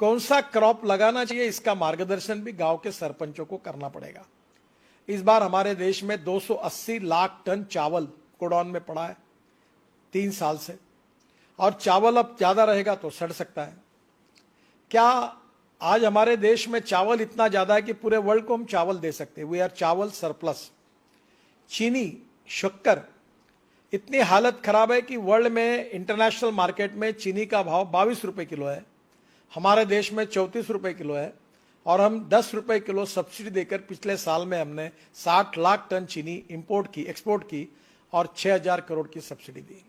कौन सा क्रॉप लगाना चाहिए, इसका मार्गदर्शन भी गांव के सरपंचों को करना पड़ेगा। इस बार हमारे देश में 280 लाख टन चावल गोडाउन में पड़ा है 3 साल से, और चावल अब ज्यादा रहेगा तो सड़ सकता है। क्या आज हमारे देश में चावल इतना ज्यादा है कि पूरे वर्ल्ड को हम चावल दे सकते हैं? वी आर चावल सरप्लस। चीनी, शक्कर, इतनी हालत खराब है कि वर्ल्ड में इंटरनेशनल मार्केट में चीनी का भाव 22 रुपए किलो है, हमारे देश में 34 रुपए किलो है, और हम 10 रुपए किलो सब्सिडी देकर पिछले साल में हमने 60 लाख टन चीनी एक्सपोर्ट की और 6000 करोड़ की सब्सिडी दी।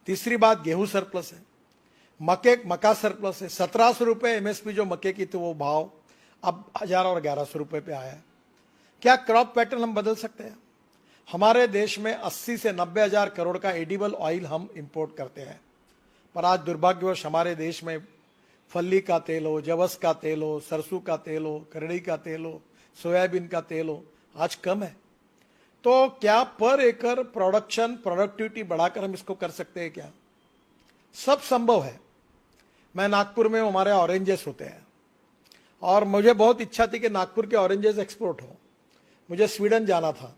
तीसरी बात, गेहूं सरप्लस है, मक्का सरप्लस है। 1700 रुपए एमएसपी जो मक्के की थी वो भाव अब 1000 और 1100 रुपए पे आया है। क्या क्रॉप पैटर्न हम बदल सकते हैं? हमारे देश में 80 से 90 हजार करोड़ का एडिबल ऑयल हम इंपोर्ट करते हैं, पर आज दुर्भाग्यवश हमारे देश में फल्ली का तेल हो, जवस का तेल हो, सरसों का तेल हो, करड़ी का तेल हो, सोयाबीन का तेल हो, आज कम है। तो क्या पर एकड़ प्रोडक्टिविटी बढ़ाकर हम इसको कर सकते हैं क्या? सब संभव है। मैं नागपुर में, हमारे ऑरेंजेस होते हैं, और मुझे बहुत इच्छा थी कि नागपुर के ऑरेंजेस एक्सपोर्ट हो। मुझे स्वीडन जाना था,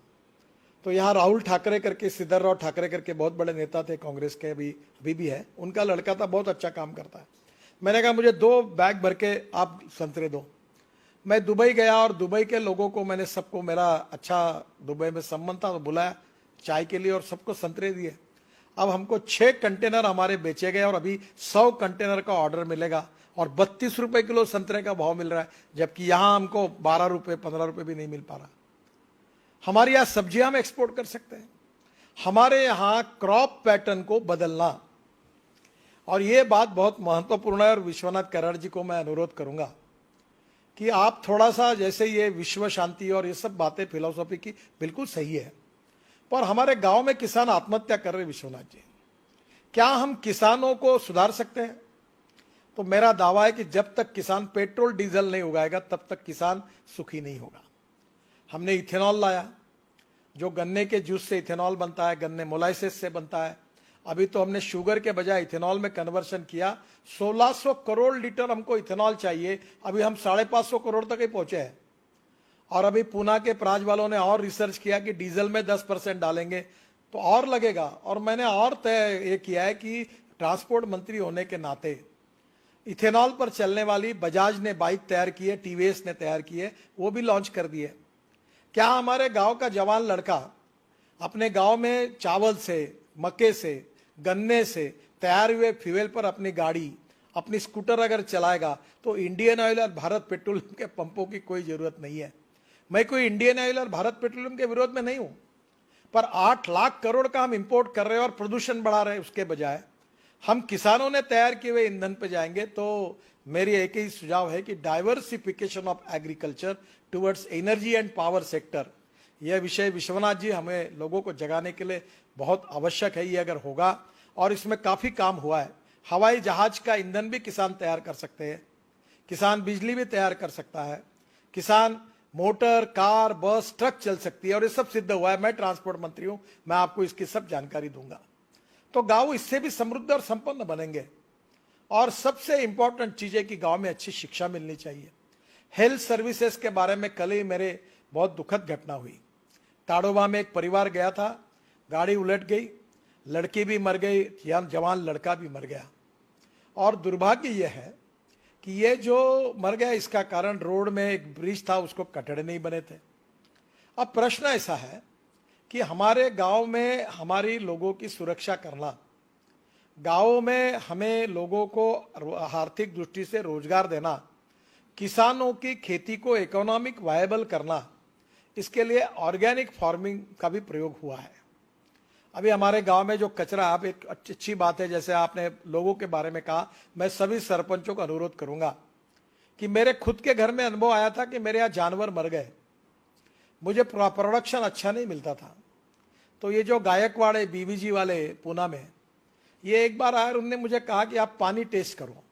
तो यहाँ राहुल ठाकरे करके, सिद्धरराव ठाकरे करके बहुत बड़े नेता थे कांग्रेस के, अभी भी है, उनका लड़का था, बहुत अच्छा काम करता है। मैंने कहा मुझे 2 बैग भर के आप संतरे दो। मैं दुबई गया और दुबई के लोगों को मैंने सबको, मेरा अच्छा दुबई में संबंध था, तो बुलाया चाय के लिए और सबको संतरे दिए। अब हमको 6 कंटेनर हमारे बेचे गए और अभी 100 कंटेनर का ऑर्डर मिलेगा, और 32 रुपए किलो संतरे का भाव मिल रहा है, जबकि यहां हमको 12 रुपए 15 रुपए भी नहीं मिल पा रहा। हमारे यहां सब्जियां हम एक्सपोर्ट कर सकते हैं। हमारे यहां क्रॉप पैटर्न को बदलना, और यह बात बहुत महत्वपूर्ण है, और विश्वनाथ कराड़ जी को मैं अनुरोध करूंगा कि आप थोड़ा सा, जैसे ये विश्व शांति और ये सब बातें फिलोसॉफी की बिल्कुल सही है, पर हमारे गांव में किसान आत्महत्या कर रहे। विश्वनाथ जी, क्या हम किसानों को सुधार सकते हैं? तो मेरा दावा है कि जब तक किसान पेट्रोल डीजल नहीं उगाएगा तब तक किसान सुखी नहीं होगा। हमने इथेनॉल लाया, जो गन्ने के जूस से इथेनॉल बनता है, गन्ने मोलाइसिस से बनता है। अभी तो हमने शुगर के बजाय इथेनॉल में कन्वर्शन किया। 1600 करोड़ लीटर हमको इथेनॉल चाहिए, अभी हम 550 करोड़ तक ही पहुंचे हैं। और अभी पूना के प्राज वालों ने और रिसर्च किया कि डीजल में 10% डालेंगे तो और लगेगा। और मैंने और तय ये किया है कि ट्रांसपोर्ट मंत्री होने के नाते इथेनॉल पर चलने वाली बजाज ने बाइक तैयार की है, टीवीएस ने तैयार की है, वो भी लॉन्च कर दी है। क्या हमारे गांव का जवान लड़का अपने गांव में चावल से, मक्के से, गन्ने से तैयार हुए फ्यूल पर अपनी गाड़ी, अपनी स्कूटर अगर चलाएगा तो इंडियन ऑयल और भारत पेट्रोलियम के पंपों की कोई जरूरत नहीं है। मैं कोई इंडियन ऑयल और भारत पेट्रोलियम के विरोध में नहीं हूं, पर 8 लाख करोड़ का हम इंपोर्ट कर रहे हैं और प्रदूषण बढ़ा रहे हैं। उसके बजाय हम किसानों ने तैयार किए हुए ईंधन पे जाएंगे। तो मेरी एक ही सुझाव है कि diversification of agriculture towards energy and power sector, यह विषय विश्वनाथ जी हमें लोगों को जगाने के लिए बहुत आवश्यक है। ये अगर होगा, और इसमें काफी काम हुआ है, हवाई जहाज का ईंधन भी किसान तैयार कर सकते हैं, किसान बिजली भी तैयार कर सकता है, किसान मोटर, कार, बस, ट्रक चल सकती है, और ये सब सिद्ध हुआ है। मैं ट्रांसपोर्ट मंत्री हूं, मैं आपको इसकी सब जानकारी दूंगा। तो गांव इससे भी समृद्ध और संपन्न बनेंगे। और सबसे इंपॉर्टेंट चीज है कि गांव में अच्छी शिक्षा मिलनी चाहिए। हेल्थ सर्विसेज के बारे में कल ही मेरे बहुत दुखद घटना हुई। ताड़ोबा में एक परिवार गया था, गाड़ी उलट गई, लड़की भी मर गई, जवान लड़का भी मर गया। और दुर्भाग्य यह है कि ये जो मर गया इसका कारण रोड में एक ब्रिज था, उसको कटड़े नहीं बने थे। अब प्रश्न ऐसा है कि हमारे गांव में हमारी लोगों की सुरक्षा करना, गांवों में हमें लोगों को आर्थिक दृष्टि से रोजगार देना, किसानों की खेती को इकोनॉमिक वायबल करना, इसके लिए ऑर्गेनिक फार्मिंग का भी प्रयोग हुआ है। अभी हमारे गांव में जो कचरा, आप एक अच्छी बात है, जैसे आपने लोगों के बारे में कहा, मैं सभी सरपंचों का अनुरोध करूंगा कि मेरे खुद के घर में अनुभव आया था कि मेरे यहाँ जानवर मर गए, मुझे प्रोडक्शन अच्छा नहीं मिलता था। तो ये जो गायकवाड़ है, बीवीजी वाले पूना में, ये एक बार आए, उन्होंने मुझे कहा कि आप पानी टेस्ट करो।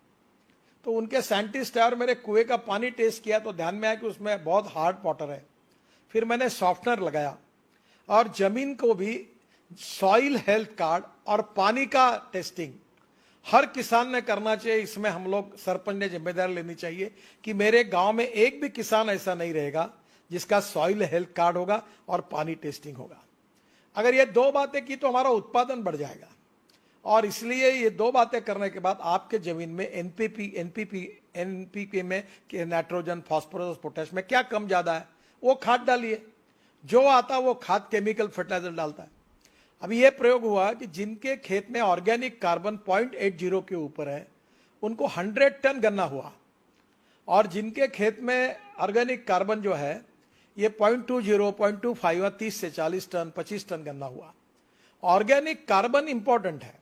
तो उनके साइंटिस्ट है और मेरे कुएं का पानी टेस्ट किया तो ध्यान में आया कि उसमें बहुत हार्ड वाटर है। फिर मैंने सॉफ्टनर लगाया और जमीन को भी सॉइल हेल्थ कार्ड और पानी का टेस्टिंग हर किसान ने करना चाहिए। इसमें हम लोग सरपंच ने जिम्मेदारी लेनी चाहिए कि मेरे गांव में एक भी किसान ऐसा नहीं रहेगा जिसका सॉइल हेल्थ कार्ड होगा और पानी टेस्टिंग होगा। अगर ये दो बातें की तो हमारा उत्पादन बढ़ जाएगा। और इसलिए ये दो बातें करने के बाद आपके जमीन में एनपीपी में नाइट्रोजन, फास्फोरस, पोटेश में क्या कम ज्यादा है वो खाद डालिए। जो आता वो खाद केमिकल फर्टिलाइजर डालता है। अभी ये प्रयोग हुआ कि जिनके खेत में ऑर्गेनिक कार्बन 0.80 के ऊपर है उनको 100 टन गन्ना हुआ, और जिनके खेत में ऑर्गेनिक कार्बन जो है ये 0.20, 0.25 30 से 40 टन, 25 टन गन्ना हुआ। ऑर्गेनिक कार्बन इंपॉर्टेंट है,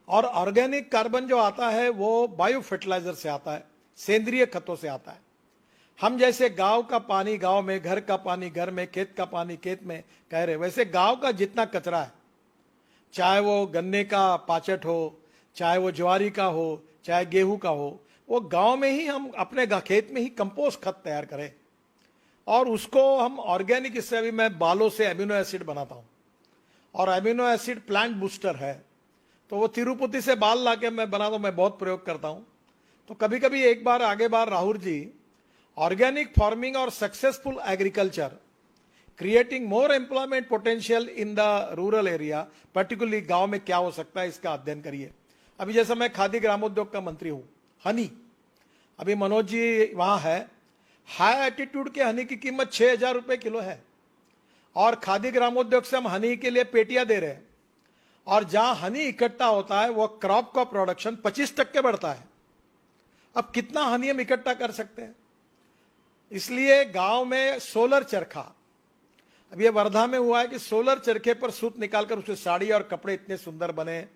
और ऑर्गेनिक कार्बन जो आता है वो बायो फर्टिलाइजर से आता है, सेंद्रीय खतों से आता है। हम जैसे गांव का पानी गांव में, घर का पानी घर में, खेत का पानी खेत में कह रहे, वैसे गांव का जितना कचरा है, चाहे वो गन्ने का पाचट हो, चाहे वो ज्वारी का हो, चाहे गेहूं का हो, वो गांव में ही हम अपने खेत में ही कंपोस्ट खत तैयार करें और उसको हम ऑर्गेनिक, इससे अभी मैं बालों से अमीनो एसिड बनाता हूं, और अमीनो एसिड प्लांट बूस्टर है, तो वो तिरुपति से बाल लाके मैं बनाता हूं, मैं बहुत प्रयोग करता हूं। तो कभी कभी एक बार आगे बार राहुल जी, ऑर्गेनिक फार्मिंग और successful agriculture creating more employment potential in the rural area, particularly गांव में क्या हो सकता है इसका अध्ययन करिए। अभी जैसे मैं खादी ग्रामोद्योग का मंत्री हूं, हनी, अभी मनोज जी वहां है, हाई एटीट्यूड के हनी की कीमत 6,000 रुपए किलो है, और खादी ग्रामोद्योग से हम हनी के लिए पेटियां दे रहे हैं, और जहां हनी इकट्ठा होता है वो क्रॉप का प्रोडक्शन 25% बढ़ता है। अब कितना हनी हम इकट्ठा कर सकते हैं? इसलिए गांव में सोलर चरखा, अब ये वर्धा में हुआ है कि सोलर चरखे पर सूत निकालकर उससे साड़ी और कपड़े इतने सुंदर बने,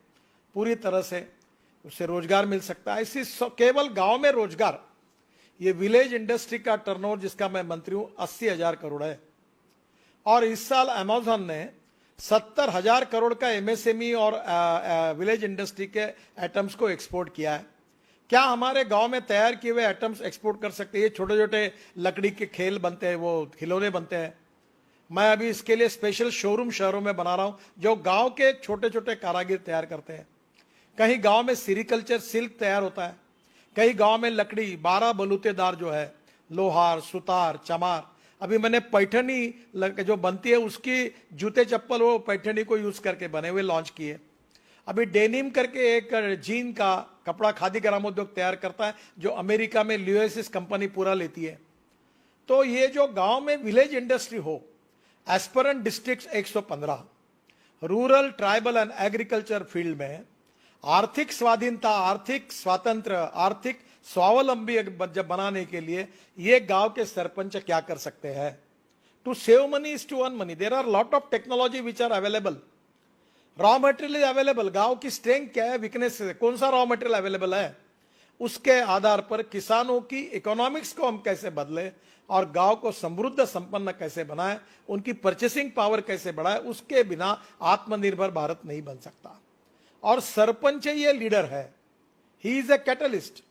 पूरी तरह से उससे रोजगार मिल सकता है। इसी केवल गांव में रोजगार, ये विलेज इंडस्ट्री का टर्नओवर जिसका मैं मंत्री हूं 80,000 करोड़ है, और इस साल अमेज़न ने 70,000 करोड़ का एमएसएमई और विलेज इंडस्ट्री के आइटम्स को एक्सपोर्ट किया है। क्या हमारे गांव में तैयार किए हुए आइटम्स एक्सपोर्ट कर सकते हैं? ये छोटे छोटे लकड़ी के खेल बनते हैं, वो खिलौने बनते हैं। मैं अभी इसके लिए स्पेशल शोरूम शहरों में बना रहा हूं जो गांव के छोटे छोटे कारागिर तैयार करते हैं। कहीं गांव में सीरीकल्चर सिल्क तैयार होता है, कहीं गांव में लकड़ी 12 बलूतेदार जो है, लोहार, सुतार, चमार। अभी मैंने पैठनी जो बनती है उसकी जूते चप्पल वो पैठनी को यूज करके बने हुए लॉन्च किए। अभी डेनिम करके एक जीन का कपड़ा खादी ग्रामोद्योग तैयार करता है जो अमेरिका में ल्यूएसिस कंपनी पूरा लेती है। तो ये जो गांव में विलेज इंडस्ट्री हो, aspirant district 115, rural, tribal and agriculture field में आर्थिक स्वाधीनता, आर्थिक स्वातंत्र, आर्थिक स्वावलंबी जब बनाने के लिए ये गांव के सरपंच क्या कर सकते हैं? To save money is to earn money. There are lot of technology which are available, raw material is available. गांव की स्ट्रेंथ क्या है, वीकनेस है, कौन सा रॉ मटेरियल अवेलेबल है, उसके आधार पर किसानों की इकोनॉमिक्स को हम कैसे बदले और गांव को समृद्ध संपन्न कैसे बनाए, उनकी परचेसिंग पावर कैसे बढ़ाए, उसके बिना आत्मनिर्भर भारत नहीं बन सकता। और सरपंच ये लीडर है, ही इज ए कैटलिस्ट।